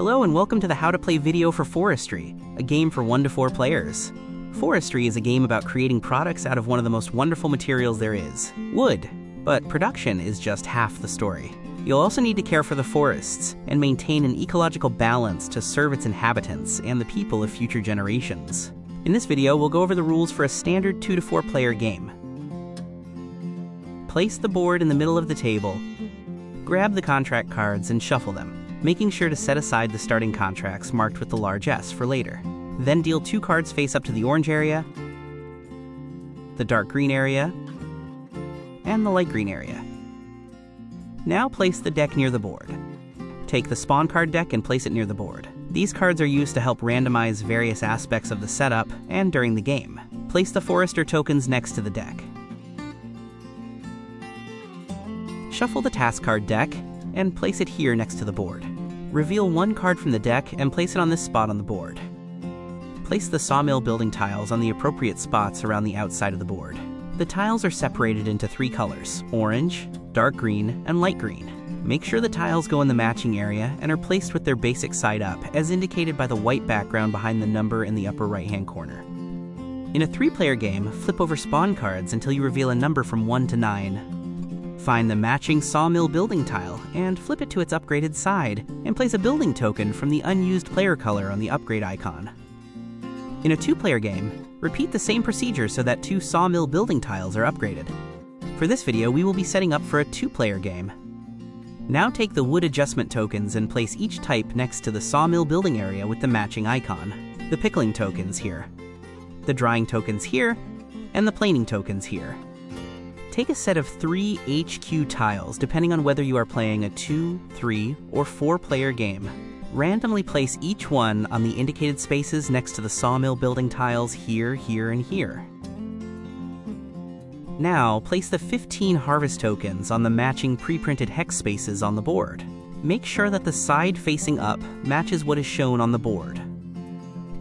Hello and welcome to the How to Play video for Forestry, a game for 1 to 4 players. Forestry is a game about creating products out of one of the most wonderful materials there is, wood. But production is just half the story. You'll also need to care for the forests and maintain an ecological balance to serve its inhabitants and the people of future generations. In this video, we'll go over the rules for a standard 2 to 4 player game. Place the board in the middle of the table, grab the contract cards and shuffle them, making sure to set aside the starting contracts marked with the large S for later. Then deal 2 cards face up to the orange area, the dark green area, and the light green area. Now place the deck near the board. Take the spawn card deck and place it near the board. These cards are used to help randomize various aspects of the setup and during the game. Place the forester tokens next to the deck. Shuffle the task card deck and place it here next to the board. Reveal 1 card from the deck and place it on this spot on the board. Place the sawmill building tiles on the appropriate spots around the outside of the board. The tiles are separated into 3 colors: orange, dark green, and light green. Make sure the tiles go in the matching area and are placed with their basic side up, as indicated by the white background behind the number in the upper right-hand corner. In a 3-player game, flip over spawn cards until you reveal a number from 1 to 9. Find the matching sawmill building tile and flip it to its upgraded side, and place a building token from the unused player color on the upgrade icon. In a 2-player game, repeat the same procedure so that 2 sawmill building tiles are upgraded. For this video, we will be setting up for a 2-player game. Now take the wood adjustment tokens and place each type next to the sawmill building area with the matching icon. The pickling tokens here, the drying tokens here, and the planing tokens here. Take a set of 3 HQ tiles, depending on whether you are playing a 2, 3, or 4-player game. Randomly place each one on the indicated spaces next to the sawmill building tiles here, here, and here. Now, place the 15 harvest tokens on the matching pre-printed hex spaces on the board. Make sure that the side facing up matches what is shown on the board.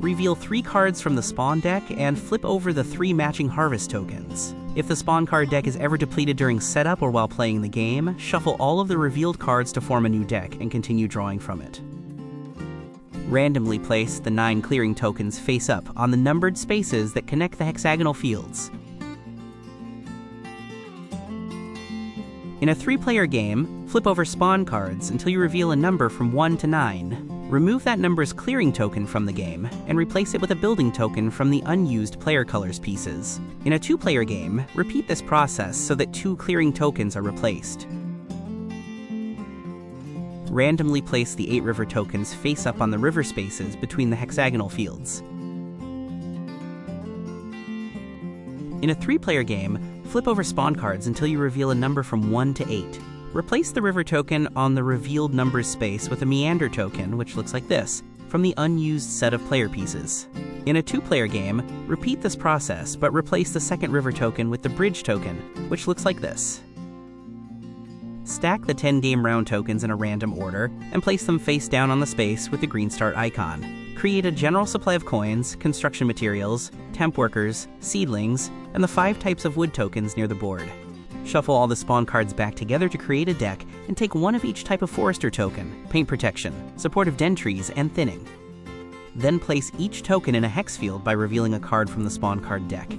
Reveal 3 cards from the spawn deck and flip over the 3 matching harvest tokens. If the spawn card deck is ever depleted during setup or while playing the game, shuffle all of the revealed cards to form a new deck and continue drawing from it. Randomly place the 9 clearing tokens face up on the numbered spaces that connect the hexagonal fields. In a 3-player game, flip over spawn cards until you reveal a number from 1 to 9. Remove that number's clearing token from the game and replace it with a building token from the unused player colors pieces. In a 2-player game, repeat this process so that 2 clearing tokens are replaced. Randomly place the 8 river tokens face up on the river spaces between the hexagonal fields. In a 3-player game, flip over spawn cards until you reveal a number from 1 to 8. Replace the river token on the revealed numbers space with a meander token, which looks like this, from the unused set of player pieces. In a 2-player game, repeat this process, but replace the 2nd river token with the bridge token, which looks like this. Stack the 10 game round tokens in a random order and place them face down on the space with the green start icon. Create a general supply of coins, construction materials, temp workers, seedlings, and the 5 types of wood tokens near the board. Shuffle all the spawn cards back together to create a deck and take 1 of each type of forester token: paint protection, supportive den trees, and thinning. Then place each token in a hex field by revealing a card from the spawn card deck.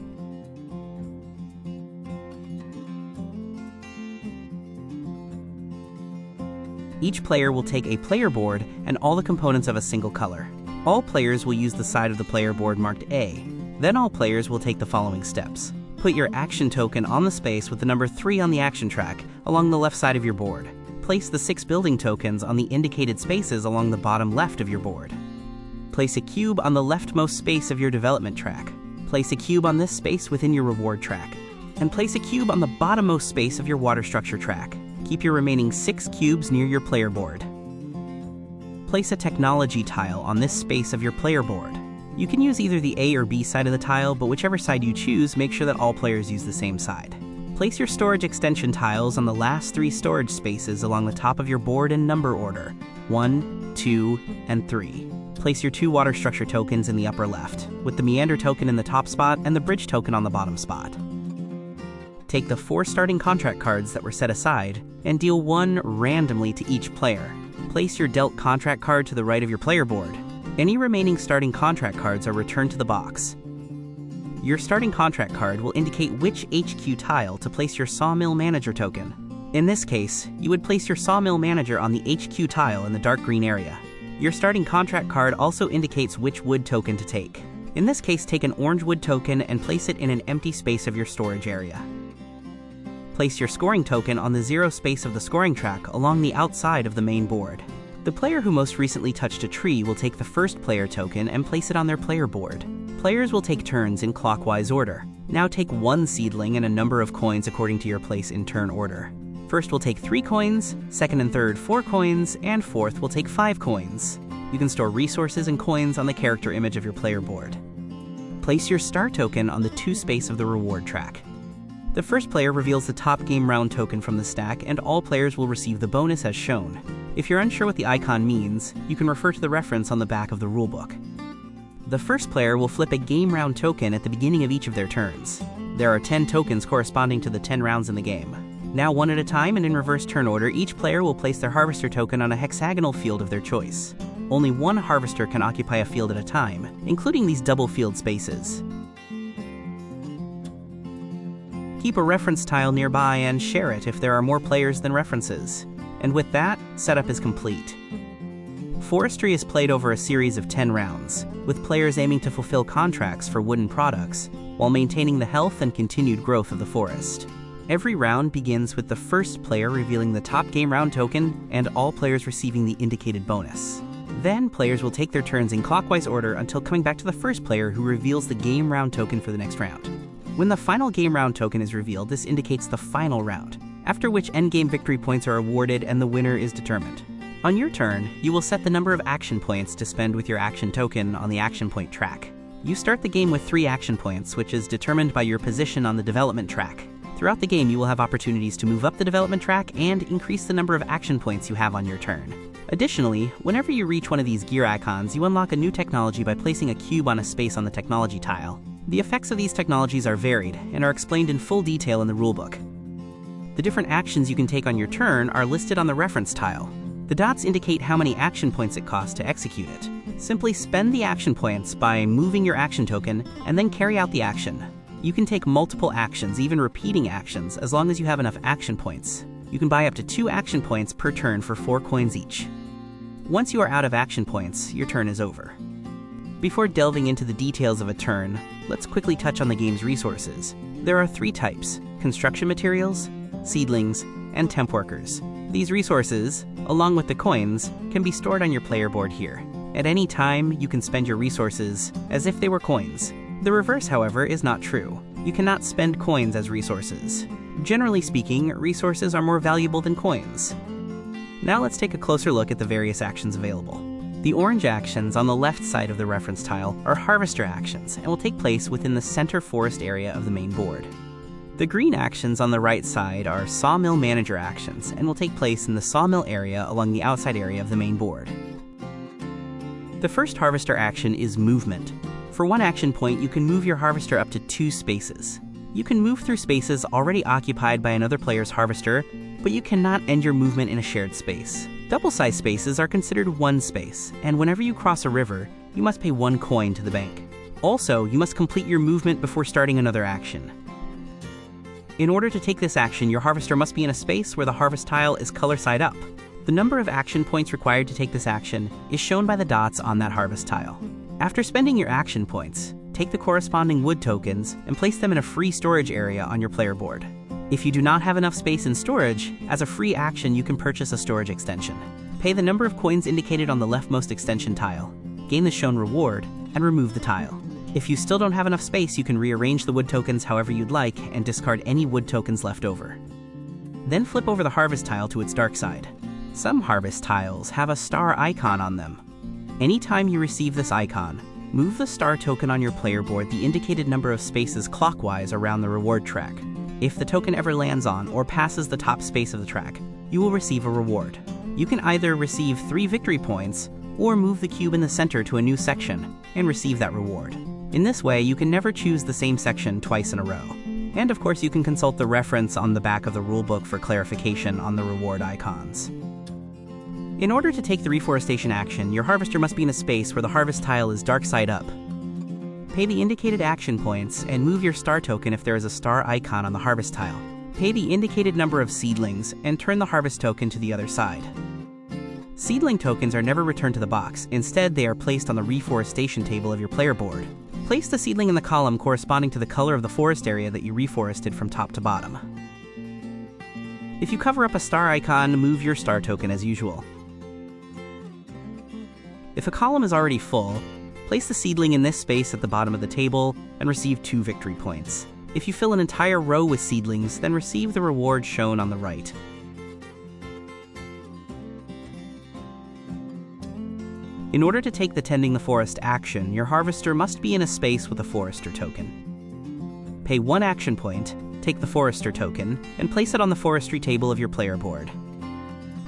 Each player will take a player board and all the components of a single color. All players will use the side of the player board marked A. Then all players will take the following steps. Put your action token on the space with the number 3 on the action track along the left side of your board. Place the 6 building tokens on the indicated spaces along the bottom left of your board. Place a cube on the leftmost space of your development track. Place a cube on this space within your reward track. And place a cube on the bottommost space of your water structure track. Keep your remaining 6 cubes near your player board. Place a technology tile on this space of your player board. You can use either the A or B side of the tile, but whichever side you choose, make sure that all players use the same side. Place your storage extension tiles on the last 3 storage spaces along the top of your board in number order: 1, 2, and 3. Place your 2 water structure tokens in the upper left, with the meander token in the top spot and the bridge token on the bottom spot. Take the 4 starting contract cards that were set aside and deal 1 randomly to each player. Place your dealt contract card to the right of your player board. Any remaining starting contract cards are returned to the box. Your starting contract card will indicate which HQ tile to place your Sawmill Manager token. In this case, you would place your Sawmill Manager on the HQ tile in the dark green area. Your starting contract card also indicates which wood token to take. In this case, take an orange wood token and place it in an empty space of your storage area. Place your scoring token on the 0 space of the scoring track along the outside of the main board. The player who most recently touched a tree will take the first player token and place it on their player board. Players will take turns in clockwise order. Now take 1 seedling and a number of coins according to your place in turn order. First will take 3 coins, second and third 4 coins, and fourth will take 5 coins. You can store resources and coins on the character image of your player board. Place your star token on the 2 space of the reward track. The first player reveals the top game round token from the stack, and all players will receive the bonus as shown. If you're unsure what the icon means, you can refer to the reference on the back of the rulebook. The first player will flip a game round token at the beginning of each of their turns. There are 10 tokens corresponding to the 10 rounds in the game. Now, one at a time and in reverse turn order, each player will place their harvester token on a hexagonal field of their choice. Only one harvester can occupy a field at a time, including these double field spaces. Keep a reference tile nearby and share it if there are more players than references. And with that, setup is complete. Forestry is played over a series of 10 rounds, with players aiming to fulfill contracts for wooden products while maintaining the health and continued growth of the forest. Every round begins with the first player revealing the top game round token and all players receiving the indicated bonus. Then players will take their turns in clockwise order until coming back to the first player who reveals the game round token for the next round. When the final game round token is revealed, this indicates the final round, after which endgame victory points are awarded and the winner is determined. On your turn, you will set the number of action points to spend with your action token on the action point track. You start the game with 3 action points, which is determined by your position on the development track. Throughout the game, you will have opportunities to move up the development track and increase the number of action points you have on your turn. Additionally, whenever you reach one of these gear icons, you unlock a new technology by placing a cube on a space on the technology tile. The effects of these technologies are varied and are explained in full detail in the rulebook. The different actions you can take on your turn are listed on the reference tile. The dots indicate how many action points it costs to execute it. Simply spend the action points by moving your action token and then carry out the action. You can take multiple actions, even repeating actions, as long as you have enough action points. You can buy up to 2 action points per turn for 4 coins each. Once you are out of action points, your turn is over. Before delving into the details of a turn, let's quickly touch on the game's resources. There are 3 types: construction materials, seedlings, and temp workers. These resources, along with the coins, can be stored on your player board here. At any time, you can spend your resources as if they were coins. The reverse, however, is not true. You cannot spend coins as resources. Generally speaking, resources are more valuable than coins. Now let's take a closer look at the various actions available. The orange actions on the left side of the reference tile are harvester actions and will take place within the center forest area of the main board. The green actions on the right side are Sawmill Manager actions and will take place in the sawmill area along the outside area of the main board. The first harvester action is movement. For 1 action point, you can move your harvester up to 2 spaces. You can move through spaces already occupied by another player's harvester, but you cannot end your movement in a shared space. Double-sized spaces are considered 1 space, and whenever you cross a river, you must pay 1 coin to the bank. Also, you must complete your movement before starting another action. In order to take this action, your harvester must be in a space where the harvest tile is color side up. The number of action points required to take this action is shown by the dots on that harvest tile. After spending your action points, take the corresponding wood tokens and place them in a free storage area on your player board. If you do not have enough space in storage, as a free action you can purchase a storage extension. Pay the number of coins indicated on the leftmost extension tile, gain the shown reward, and remove the tile. If you still don't have enough space, you can rearrange the wood tokens however you'd like and discard any wood tokens left over. Then flip over the harvest tile to its dark side. Some harvest tiles have a star icon on them. Anytime you receive this icon, move the star token on your player board the indicated number of spaces clockwise around the reward track. If the token ever lands on or passes the top space of the track, you will receive a reward. You can either receive 3 victory points or move the cube in the center to a new section and receive that reward. In this way, you can never choose the same section twice in a row. And of course, you can consult the reference on the back of the rulebook for clarification on the reward icons. In order to take the reforestation action, your harvester must be in a space where the harvest tile is dark side up. Pay the indicated action points and move your star token if there is a star icon on the harvest tile. Pay the indicated number of seedlings and turn the harvest token to the other side. Seedling tokens are never returned to the box. Instead, they are placed on the reforestation table of your player board. Place the seedling in the column corresponding to the color of the forest area that you reforested from top to bottom. If you cover up a star icon, move your star token as usual. If a column is already full, place the seedling in this space at the bottom of the table and receive 2 victory points. If you fill an entire row with seedlings, then receive the reward shown on the right. In order to take the Tending the Forest action, your harvester must be in a space with a forester token. Pay 1 action point, take the forester token, and place it on the forestry table of your player board.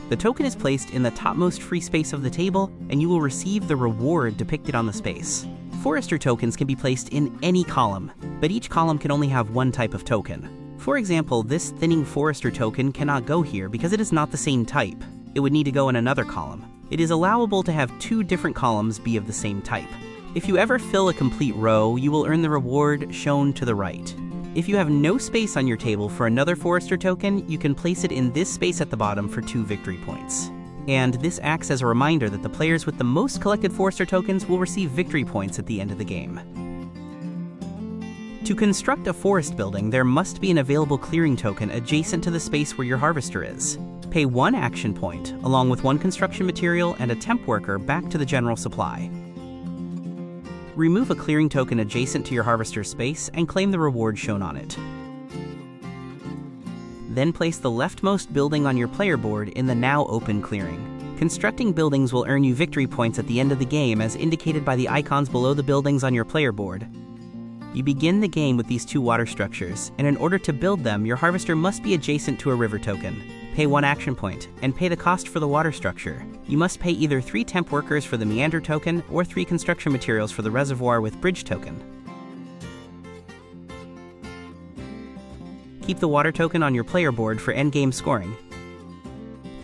The token is placed in the topmost free space of the table, and you will receive the reward depicted on the space. Forester tokens can be placed in any column, but each column can only have 1 type of token. For example, this thinning forester token cannot go here because it is not the same type. It would need to go in another column. It is allowable to have 2 different columns be of the same type. If you ever fill a complete row, you will earn the reward shown to the right. If you have no space on your table for another forester token, you can place it in this space at the bottom for 2 victory points. And this acts as a reminder that the players with the most collected forester tokens will receive victory points at the end of the game. To construct a forest building, there must be an available clearing token adjacent to the space where your harvester is. Pay 1 action point, along with 1 construction material and a temp worker back to the general supply. Remove a clearing token adjacent to your harvester's space and claim the reward shown on it. Then place the leftmost building on your player board in the now open clearing. Constructing buildings will earn you victory points at the end of the game as indicated by the icons below the buildings on your player board. You begin the game with these 2 water structures, and in order to build them, your harvester must be adjacent to a river token. Pay 1 action point, and pay the cost for the water structure. You must pay either 3 temp workers for the meander token, or 3 construction materials for the reservoir with bridge token. Keep the water token on your player board for endgame scoring.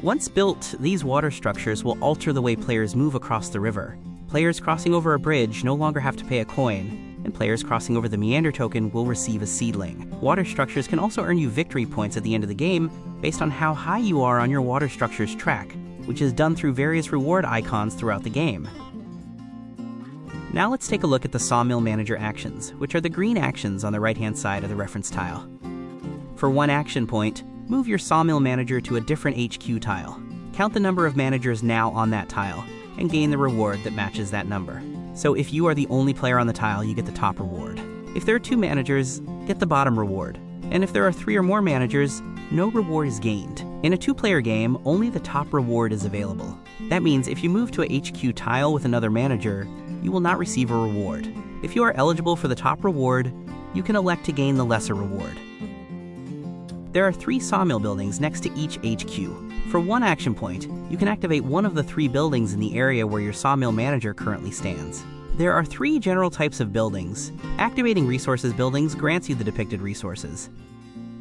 Once built, these water structures will alter the way players move across the river. Players crossing over a bridge no longer have to pay a coin, and players crossing over the meander token will receive a seedling. Water structures can also earn you victory points at the end of the game based on how high you are on your water structure's track, which is done through various reward icons throughout the game. Now let's take a look at the Sawmill Manager actions, which are the green actions on the right-hand side of the reference tile. For 1 action point, move your Sawmill Manager to a different HQ tile. Count the number of managers now on that tile, and gain the reward that matches that number. So if you are the only player on the tile, you get the top reward. If there are 2 managers, get the bottom reward. And if there are 3 or more managers, no reward is gained. In a 2-player game, only the top reward is available. That means if you move to a HQ tile with another manager, you will not receive a reward. If you are eligible for the top reward, you can elect to gain the lesser reward. There are 3 sawmill buildings next to each HQ. For 1 action point, you can activate one of the 3 buildings in the area where your Sawmill Manager currently stands. There are 3 general types of buildings. Activating resources buildings grants you the depicted resources.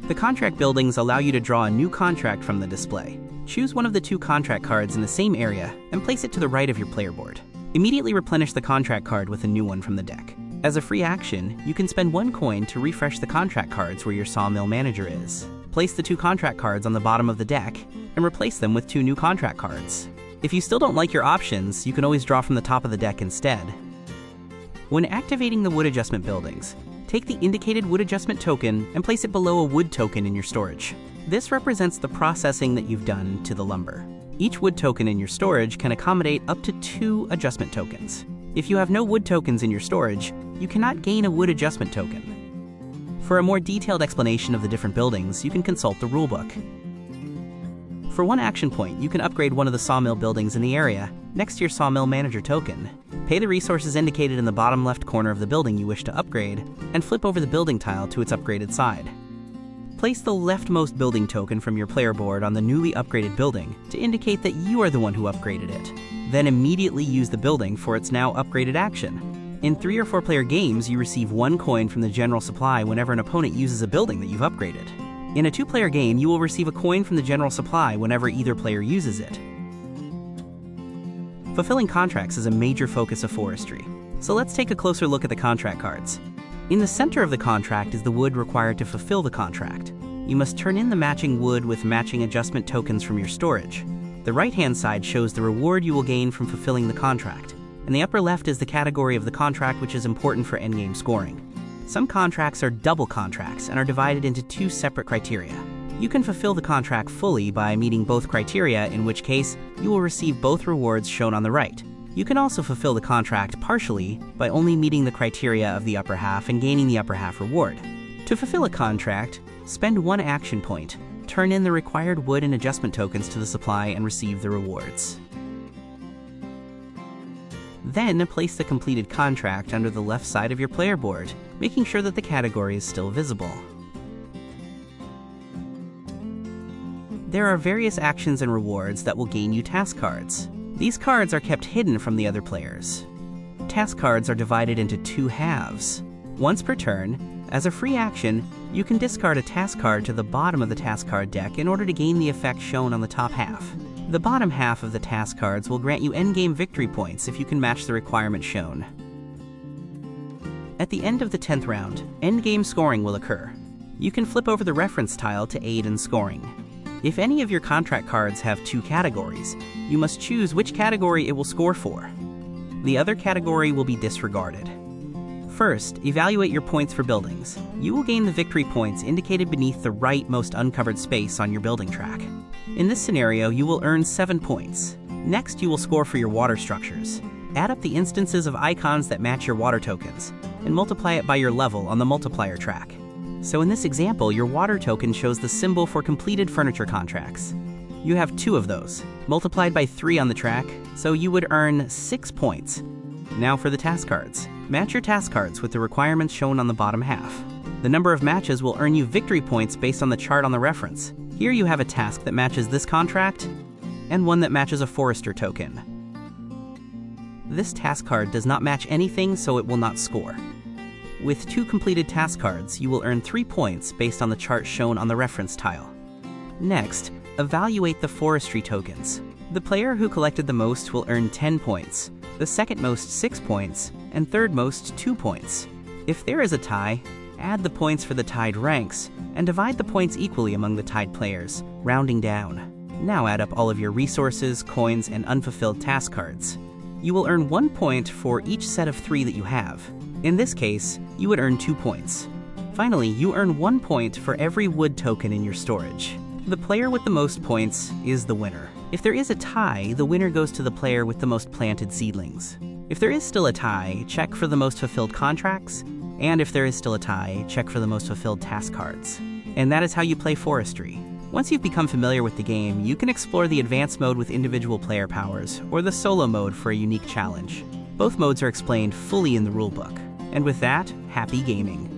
The contract buildings allow you to draw a new contract from the display. Choose one of the 2 contract cards in the same area and place it to the right of your player board. Immediately replenish the contract card with a new one from the deck. As a free action, you can spend 1 coin to refresh the contract cards where your Sawmill Manager is. Place the 2 contract cards on the bottom of the deck and replace them with 2 new contract cards. If you still don't like your options, you can always draw from the top of the deck instead. When activating the wood adjustment buildings, take the indicated wood adjustment token and place it below a wood token in your storage. This represents the processing that you've done to the lumber. Each wood token in your storage can accommodate up to 2 adjustment tokens. If you have no wood tokens in your storage, you cannot gain a wood adjustment token. For a more detailed explanation of the different buildings, you can consult the rulebook. For 1 action point, you can upgrade one of the sawmill buildings in the area next to your Sawmill Manager token. Pay the resources indicated in the bottom left corner of the building you wish to upgrade, and flip over the building tile to its upgraded side. Place the leftmost building token from your player board on the newly upgraded building to indicate that you are the one who upgraded it. Then immediately use the building for its now upgraded action. In 3 or 4 player games, you receive 1 coin from the general supply whenever an opponent uses a building that you've upgraded. In a 2-player game, you will receive a coin from the general supply whenever either player uses it. Fulfilling contracts is a major focus of forestry, so let's take a closer look at the contract cards. In the center of the contract is the wood required to fulfill the contract. You must turn in the matching wood with matching adjustment tokens from your storage. The right-hand side shows the reward you will gain from fulfilling the contract, and the upper left is the category of the contract which is important for endgame scoring. Some contracts are double contracts and are divided into two separate criteria. You can fulfill the contract fully by meeting both criteria, in which case you will receive both rewards shown on the right. You can also fulfill the contract partially by only meeting the criteria of the upper half and gaining the upper half reward. To fulfill a contract, spend 1 action point, turn in the required wood and adjustment tokens to the supply and receive the rewards. Then place the completed contract under the left side of your player board, making sure that the category is still visible. There are various actions and rewards that will gain you task cards. These cards are kept hidden from the other players. Task cards are divided into 2 halves. Once per turn, as a free action, you can discard a task card to the bottom of the task card deck in order to gain the effect shown on the top half. The bottom half of the task cards will grant you endgame victory points if you can match the requirement shown. At the end of the 10th round, endgame scoring will occur. You can flip over the reference tile to aid in scoring. If any of your contract cards have 2 categories, you must choose which category it will score for. The other category will be disregarded. First, evaluate your points for buildings. You will gain the victory points indicated beneath the right most uncovered space on your building track. In this scenario, you will earn 7 points. Next, you will score for your water structures. Add up the instances of icons that match your water tokens, and multiply it by your level on the multiplier track. So in this example, your water token shows the symbol for completed furniture contracts. You have 2 of those, multiplied by 3 on the track, so you would earn 6 points. Now for the task cards. Match your task cards with the requirements shown on the bottom half. The number of matches will earn you victory points based on the chart on the reference. Here you have a task that matches this contract, and one that matches a forester token. This task card does not match anything, so it will not score. With 2 completed task cards, you will earn 3 points based on the chart shown on the reference tile. Next, evaluate the forestry tokens. The player who collected the most will earn 10 points, the second most 6 points, and third most 2 points. If there is a tie, add the points for the tied ranks, and divide the points equally among the tied players, rounding down. Now add up all of your resources, coins, and unfulfilled task cards. You will earn 1 point for each set of 3 that you have. In this case, you would earn 2 points. Finally, you earn 1 point for every wood token in your storage. The player with the most points is the winner. If there is a tie, the winner goes to the player with the most planted seedlings. If there is still a tie, check for the most fulfilled contracts, and if there is still a tie, check for the most fulfilled task cards. And that is how you play Forestry. Once you've become familiar with the game, you can explore the advanced mode with individual player powers, or the solo mode for a unique challenge. Both modes are explained fully in the rulebook. And with that, happy gaming!